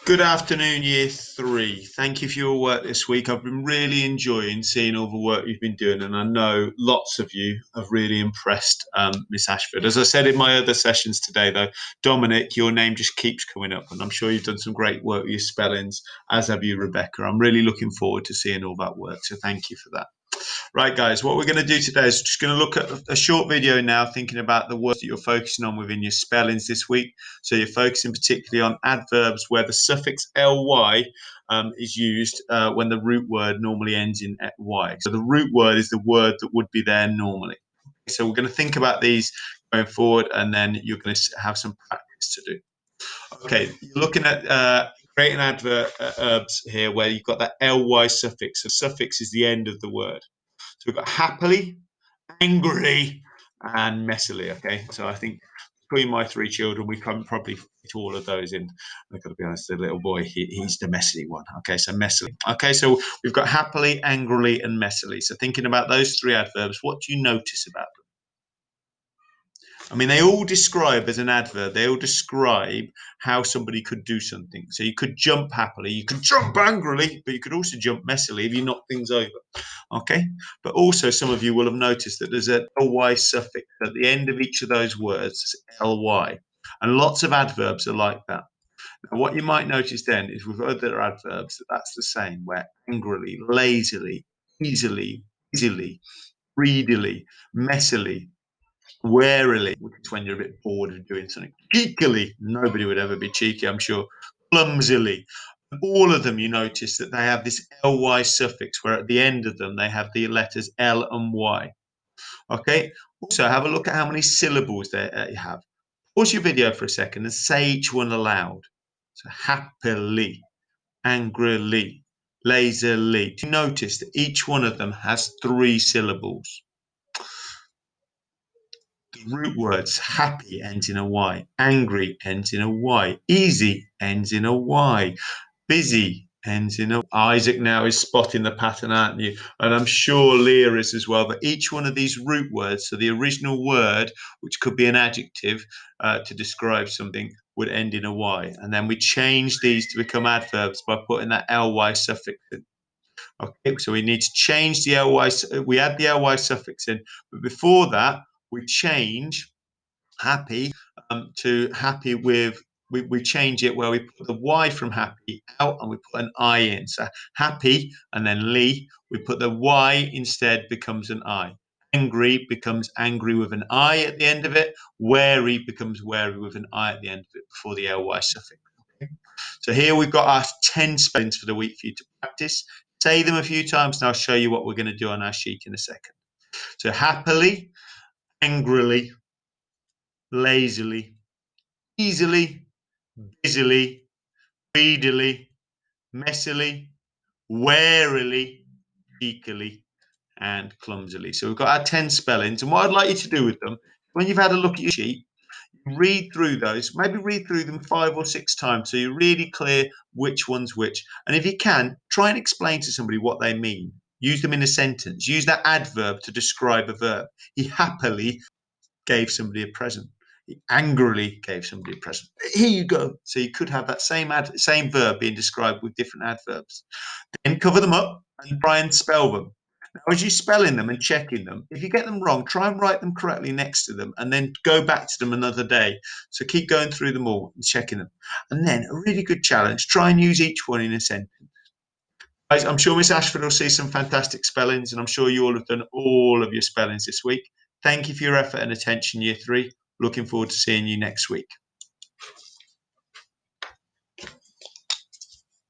Good afternoon, year three. Thank you for your work this week. I've been really enjoying seeing all the work you've been doing, and I know lots of you have really impressed Miss Ashford. As I said in my other sessions today, though, Dominic, your name just keeps coming up, and I'm sure you've done some great work with your spellings, as have you, Rebecca. I'm really looking forward to seeing all that work, so thank you for that. Right, guys, what we're going to do today is just going to look at a short video now, thinking about the words that you're focusing on within your spellings this week. So you're focusing particularly on adverbs where the suffix ly is used when the root word normally ends in y. So the root word is the word that would be there normally. So we're going to think about these going forward, and then you're going to have some practice to do. Okay, you're looking at creating adverbs here where you've got that ly suffix. The suffix is the end of the word. So we've got happily, angrily, and messily. Okay, so I think between my three children, we can probably fit all of those in. I've got to be honest, the little boy, he's the messily one. Okay, so messily. Okay, so we've got happily, angrily, and messily. So thinking about those three adverbs, what do you notice about them? I mean, they all describe as an adverb, they all describe how somebody could do something. So you could jump happily, you could jump angrily, but you could also jump messily if you knock things over. Okay. But also, some of you will have noticed that there's a ly suffix at the end of each of those words, ly. And lots of adverbs are like that. Now, what you might notice then is with other adverbs that's the same, where angrily, lazily, easily, greedily, messily, warily, which is when you're a bit bored of doing something, cheekily, nobody would ever be cheeky, I'm sure, clumsily. All of them, you notice that they have this ly suffix, where at the end of them they have the letters L and Y. Okay. Also, have a look at how many syllables they you have. Pause your video for a second and say each one aloud. So happily, angrily, lazily. Do you notice that each one of them has three syllables? The root words happy ends in a Y, angry ends in a Y, easy ends in a Y, busy ends in a. Isaac now is spotting the pattern, aren't you? And I'm sure Leah is as well. But each one of these root words, so the original word, which could be an adjective to describe something, would end in a Y. And then we change these to become adverbs by putting that ly suffix in. Okay, so we need to change the ly. We add the ly suffix in, but before that, we change happy to happy with. We change it where we put the Y from happy out and we put an I in. So happy and then Lee, we put the Y instead, becomes an I. Angry becomes angry with an I at the end of it. Wary becomes wary with an I at the end of it before the ly suffix. Okay? So here we've got our 10 spellings for the week for you to practice. Say them a few times and I'll show you what we're going to do on our sheet in a second. So happily, angrily, lazily, easily, busily, greedily, messily, warily, cheekily, and clumsily. So we've got our 10 spellings. And what I'd like you to do with them, when you've had a look at your sheet, read through those, maybe read through them 5 or 6 times so you're really clear which one's which. And if you can, try and explain to somebody what they mean. Use them in a sentence. Use that adverb to describe a verb. He happily gave somebody a present. He angrily gave somebody a present. Here you go. So you could have that same verb being described with different adverbs. Then cover them up and try and spell them. Now, as you're spelling them and checking them, if you get them wrong, try and write them correctly next to them and then go back to them another day. So keep going through them all and checking them. And then a really good challenge, try and use each one in a sentence. Guys, I'm sure Miss Ashford will see some fantastic spellings, and I'm sure you all have done all of your spellings this week. Thank you for your effort and attention, year three. Looking forward to seeing you next week.